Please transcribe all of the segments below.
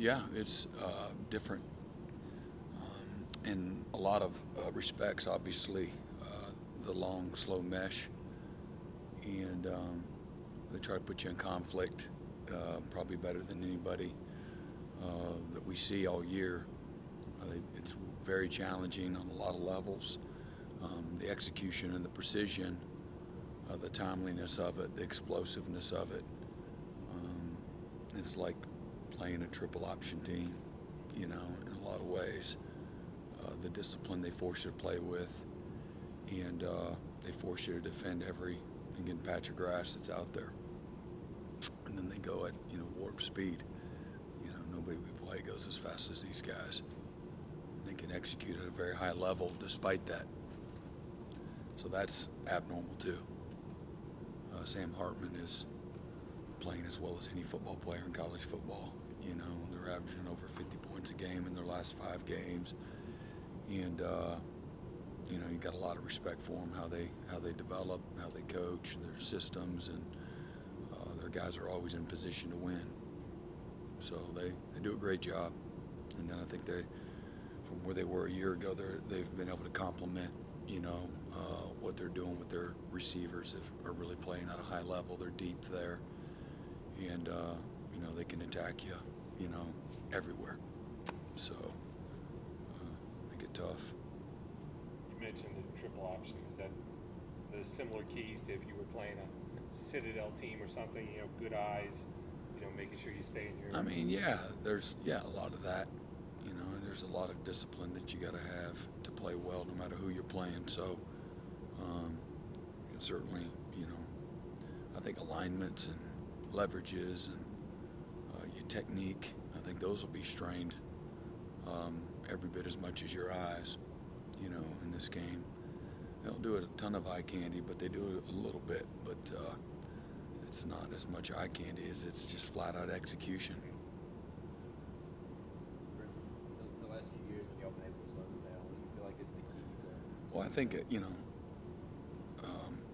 Yeah, it's different in a lot of respects. Obviously, the long, slow mesh, and they try to put you in conflict, probably better than anybody that we see all year. It's very challenging on a lot of levels. The execution and the precision, the timeliness of it, the explosiveness of it. It's like playing a triple option team, in a lot of ways. The discipline they force you to play with, and they force you to defend every patch of grass that's out there. And then they go at warp speed. Nobody we play goes as fast as these guys. They can execute at a very high level despite that. So that's abnormal too. Sam Hartman is playing as well as any football player in college football. They're averaging over 50 points a game in their last 5 games, and you got a lot of respect for them, how they develop, how they coach, their systems, and their guys are always in position to win. So they do a great job, and then I think from where they were a year ago, they've been able to complement what they're doing with their receivers. Are really playing at a high level. They're deep there, and they can attack you everywhere. So make it tough. You mentioned the triple option. Is that the similar keys to if you were playing a Citadel team or something? Good eyes, making sure you stay in your. I mean, there's a lot of that. There's a lot of discipline that you got to have to play well, no matter who you're playing. So, certainly, I think alignments and leverages and your technique, I think those will be strained every bit as much as your eyes, in this game. They don't do a ton of eye candy, but they do a little bit. But it's not as much eye candy as it's just flat out execution. The last few years when y'all been able to slow them down, what do you feel like is the key to Well, I think,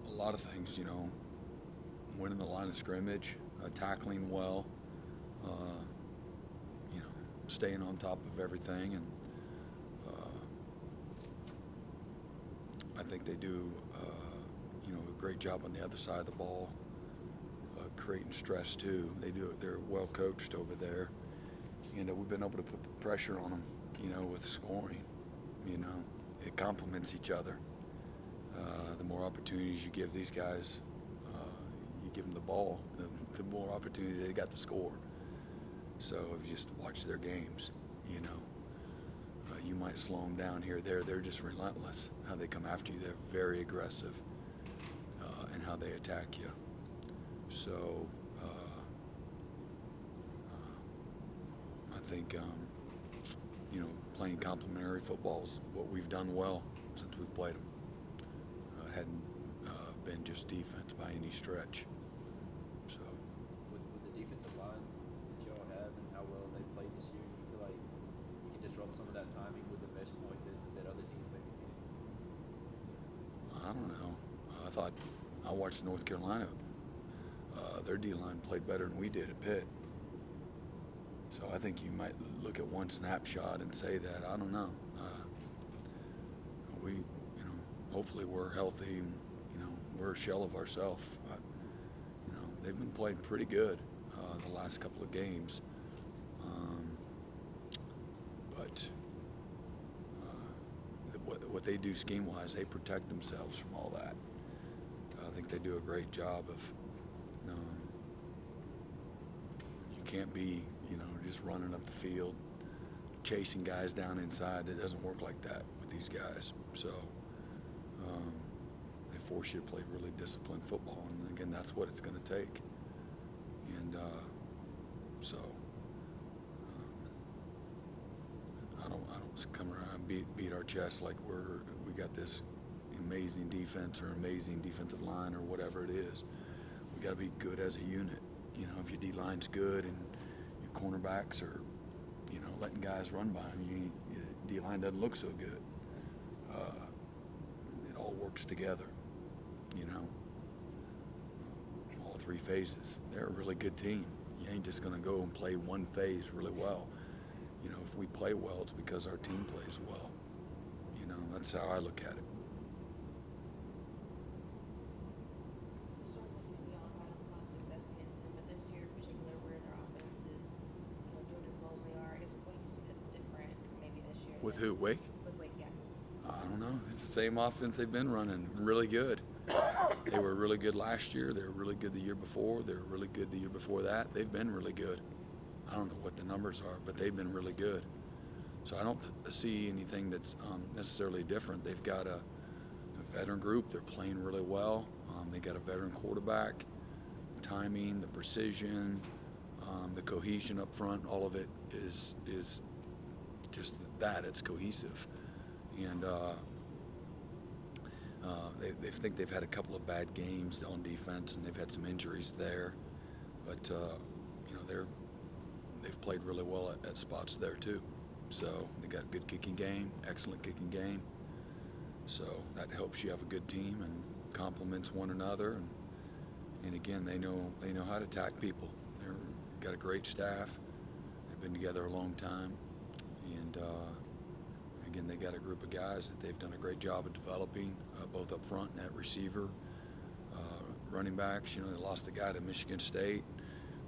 a lot of things, winning the line of scrimmage, tackling well, staying on top of everything, and I think they do, a great job on the other side of the ball, creating stress too. They're well coached over there, and we've been able to put pressure on them, with scoring. It complements each other. The more opportunities you give these guys, you give them the ball, the more opportunities they got to score. So if you just watch their games, you might slow them down here or there. They're just relentless. How they come after you, they're very aggressive, and how they attack you. So I think, playing complementary football is what we've done well since we've played them. It hadn't been just defense by any stretch. So, with the defensive line that y'all have and how well they played this year, do you feel like you can disrupt some of that timing with the mesh point that other teams maybe can't? I don't know. I watched North Carolina. Their D-line played better than we did at Pitt. So I think you might look at one snapshot and say that. I don't know. Hopefully we're healthy. And, we're a shell of ourselves. They've been playing pretty good the last couple of games. But what they do scheme-wise, they protect themselves from all that. I think they do a great job of. You can't be, just running up the field, chasing guys down inside. It doesn't work like that with these guys. So they force you to play really disciplined football, and again, that's what it's going to take. And so I don't come around and beat our chest like we got this amazing defense or amazing defensive line or whatever it is. We got to be good as a unit. If your D-line's good and your cornerbacks are, letting guys run by them, your D-line doesn't look so good. It all works together, all 3 phases. They're a really good team. You ain't just going to go and play one phase really well. you know, if we play well, it's because our team plays well. You know, that's how I look at it. Historically speaking, y'all have had a lot of success against them, but this year in particular, where their offense is, doing as well as they are, I guess what do you see that's different maybe this year? With who? Wake? With Wake, yeah. I don't know. It's the same offense they've been running. Really good. They were really good last year. They were really good the year before. They were really good the year before that. They've been really good. I don't know what the numbers are, but they've been really good. So I don't see anything that's necessarily different. They've got a veteran group. They're playing really well. They got a veteran quarterback. Timing, the precision, the cohesion up front, all of it is just that. It's cohesive. And they think they've had a couple of bad games on defense, and they've had some injuries there. But they've played really well at spots there too. So they got a good kicking game, excellent kicking game. So that helps you have a good team and complements one another. And again, they know how to attack people. They've got a great staff. They've been together a long time, and again, they got a group of guys that they've done a great job of developing, both up front and at receiver. Running backs, they lost the guy to Michigan State.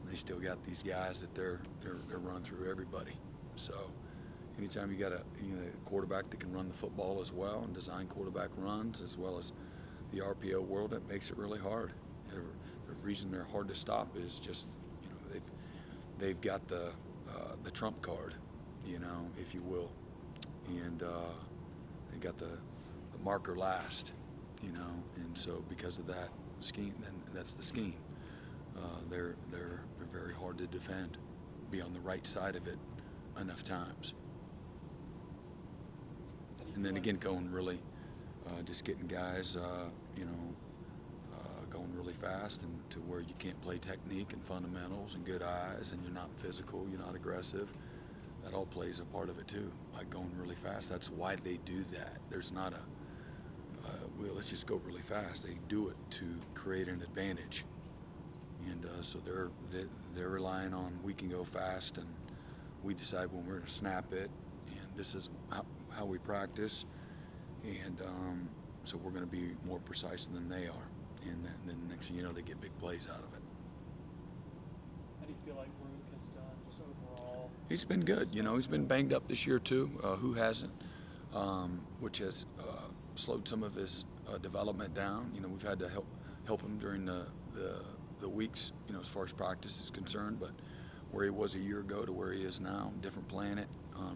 They still got these guys that they're running through everybody. So anytime you got a quarterback that can run the football as well and design quarterback runs as well as the RPO world, it makes it really hard. The reason they're hard to stop is just they've got the trump card, if you will, and they got the marker last, and so because of that scheme, and that's the scheme. They're very hard to defend. Be on the right side of it enough times. And then again, going really, just getting guys, going really fast and to where you can't play technique and fundamentals and good eyes, and you're not physical, you're not aggressive. That all plays a part of it too, like going really fast. That's why they do that. There's not well, let's just go really fast. They do it to create an advantage. And so they're relying on we can go fast, and we decide when we're going to snap it, and this is how we practice, and so we're going to be more precise than they are, and then next thing you know, they get big plays out of it. How do you feel like Ruke has done just overall? He's been good. He's been banged up this year too. Who hasn't? Which has slowed some of his development down. We've had to help him during the weeks, as far as practice is concerned, but where he was a year ago to where he is now, different planet,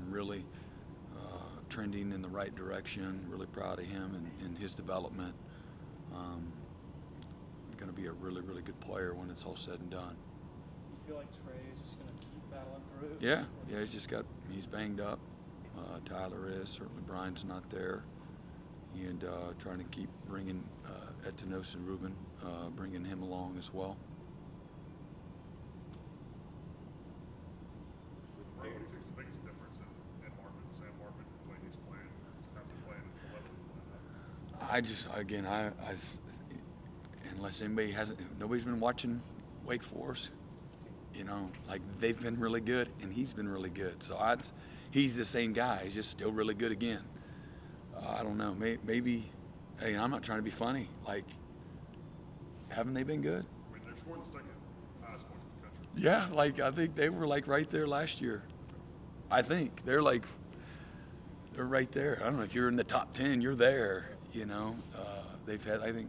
really trending in the right direction. Really proud of him and his development. Going to be a really, really good player when it's all said and done. You feel like Trey is just going to keep battling through? Yeah, he's banged up. Tyler is, certainly Brian's not there. And trying to keep bringing Etanos and Ruben, bringing him along as well. What do you think is the biggest difference in Hartman, Sam Hartman, the way he's playing after playing at the level? Unless nobody's been watching Wake Forest, like they've been really good and he's been really good. So he's the same guy. He's just still really good again. I don't know. Maybe. Hey, I'm not trying to be funny. Like, haven't they been good? I mean, they're scoring the second highest points in the country. Yeah, like I think they were like right there last year. I think they're right there. I don't know if you're in the top 10, you're there. They've had, I think,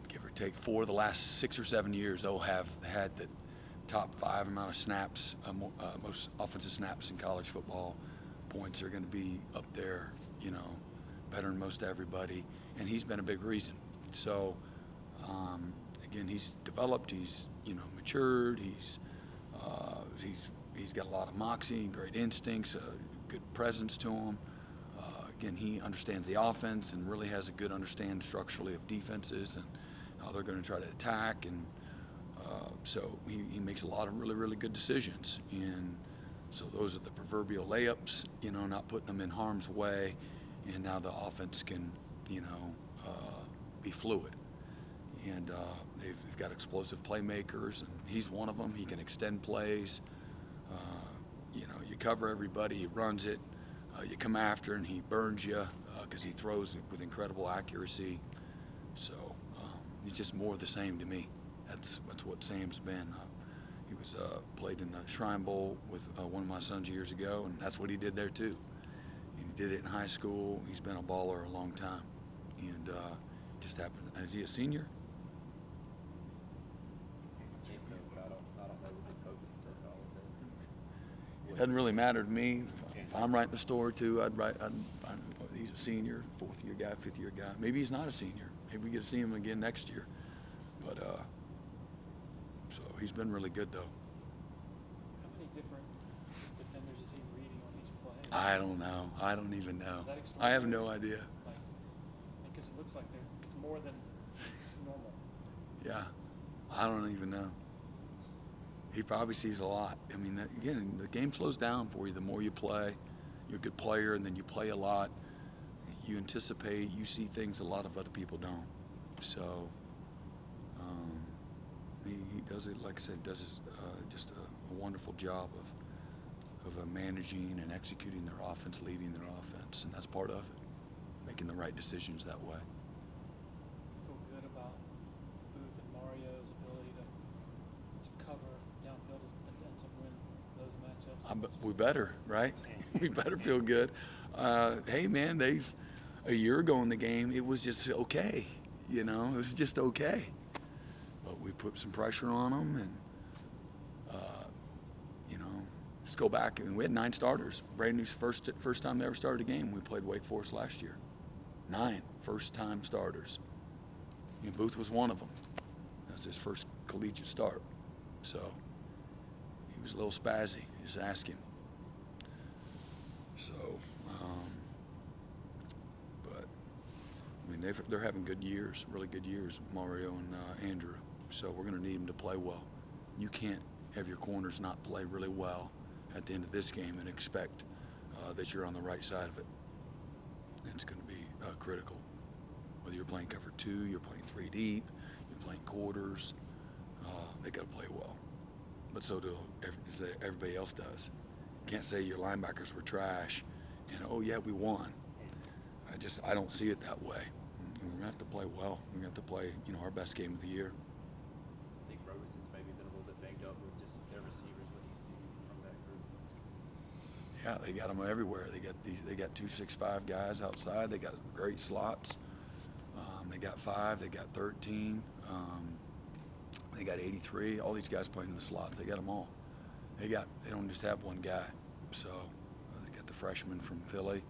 give or take 4 of the last 6 or 7 years, they'll have had the top 5 amount of snaps, most offensive snaps in college football. Points are going to be up there, better than most everybody, and he's been a big reason. So, again, he's developed, he's matured, he's got a lot of moxie, great instincts, a good presence to him. Again, he understands the offense and really has a good understanding structurally of defenses and how they're going to try to attack, and so he makes a lot of really, really good decisions. And so those are the proverbial layups, not putting them in harm's way, and now the offense can, be fluid. And they've got explosive playmakers, and he's one of them. He can extend plays. you cover everybody, he runs it, you come after and he burns you because he throws it with incredible accuracy. So he's just more of the same to me. That's what Sam's been. He was played in the Shrine Bowl with one of my sons years ago, and that's what he did there too. And he did it in high school. He's been a baller a long time, and just happened. Is he a senior? I think so, but I don't know what the COVID says all of it. It doesn't really matter to me. If I'm writing the story too, I'd he's a senior, 4th year guy, 5th year guy. Maybe he's not a senior. Maybe we get to see him again next year. But so he's been really good though. How many different defenders is he reading on each play? I don't know. I don't even know. Is that I have extraordinary? no idea. Like, because it looks like it's more than normal. Yeah, I don't even know. He probably sees a lot. I mean, again, the game slows down for you. The more you play, you're a good player, and then you play a lot. You anticipate, you see things a lot of other people don't. So he does it, like I said, does just a wonderful job of managing and executing their offense, leading their offense, and that's part of it, making the right decisions that way. Feel good about Booth and Mario's ability to cover downfield and to win those matchups. We better, right? We better feel good. Hey, man, a year ago in the game, it was just okay. It was just okay. But we put some pressure on them, and just go back. And we had 9 starters. Brandon's first time they ever started a game. We played Wake Forest last year. 9 first-time starters. Booth was one of them. That was his first collegiate start. So he was a little spazzy. Just ask him. So, but I mean, they're having good years, really good years, Mario and Andrew. So we're going to need them to play well. You can't have your corners not play really well at the end of this game and expect that you're on the right side of it. And it's going to be critical. Whether you're playing cover 2, you're playing 3 deep, you're playing quarters, they got to play well. But so do everybody else does. You can't say your linebackers were trash and, oh, yeah, we won. I don't see it that way. We're going to have to play well. We're going to have to play, our best game of the year. I think Roberson's maybe been a little bit banged up with just their receivers. What do you see from that group? Yeah, they got them everywhere. They got 2 6'5" guys outside. They got great slots. They got 5. They got 13. They got 83. All these guys playing in the slots. They got them all. They don't just have one guy. So they got the freshman from Philly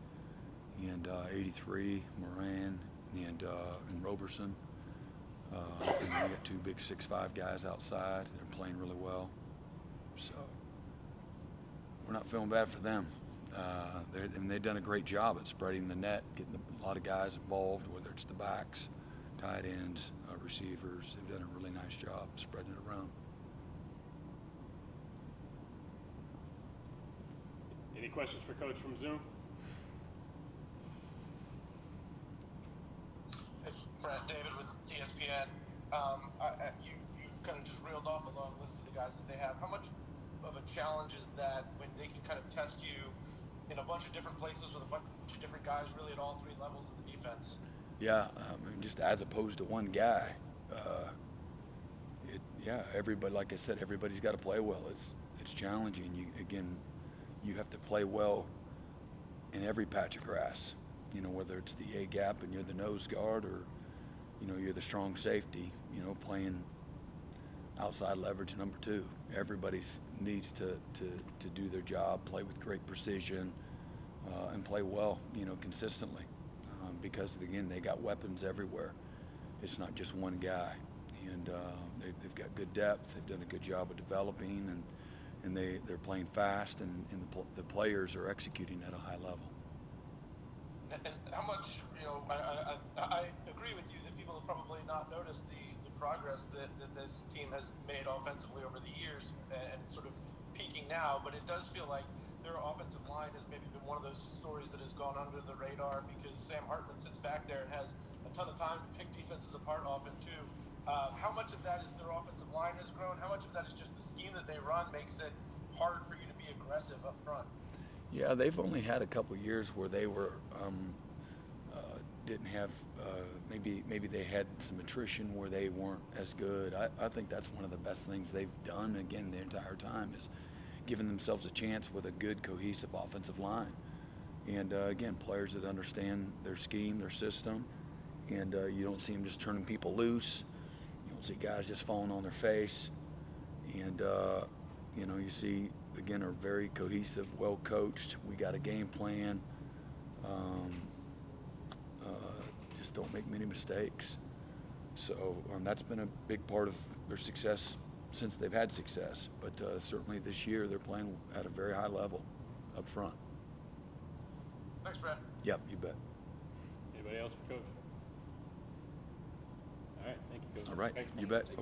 and 83 Moran and Roberson. And then you got 2 big 6'5" guys outside. They're playing really well. So we're not feeling bad for them. They've done a great job at spreading the net, getting a lot of guys involved, whether it's the backs, tight ends, receivers. They've done a really nice job spreading it around. Any questions for Coach from Zoom? Hey, Brent, David with ESPN. You kind of just reeled off a long list of the guys that they have. How much of a challenge is that when they can kind of test you in a bunch of different places with a bunch of different guys, really at all 3 levels of the defense? Yeah, just as opposed to one guy. Everybody, like I said, everybody's got to play well. It's challenging. You have to play well in every patch of grass. Whether it's the A gap and you're the nose guard, or you're the strong safety. Playing outside leverage number 2. Everybody needs to do their job, play with great precision, and play well, consistently. Because again, they got weapons everywhere. It's not just one guy, and they've got good depth. They've done a good job of developing, and they're playing fast, and the players are executing at a high level. And how much, I agree with you that people have probably not noticed the progress that this team has made offensively over the years, and sort of peaking now, but it does feel like their offensive line has maybe been one of those stories that has gone under the radar because Sam Hartman sits back there and has a ton of time to pick defenses apart often too. How much of that is their offensive line has grown? How much of that is just the scheme that they run makes it hard for you to be aggressive up front? Yeah, they've only had a couple years where they were didn't have maybe they had some attrition where they weren't as good. I think that's one of the best things they've done again the entire time is giving themselves a chance with a good cohesive offensive line. And again, players that understand their scheme, their system, and you don't see them just turning people loose. You don't see guys just falling on their face. And you see again are very cohesive, well coached. We got a game plan. Just don't make many mistakes. So that's been a big part of their success since they've had success. But certainly this year they're playing at a very high level up front. Thanks, Brent. Yep, you bet. Anybody else for Coach? All right, thank you, Coach. All right, Thanks, you Mike. bet. Okay.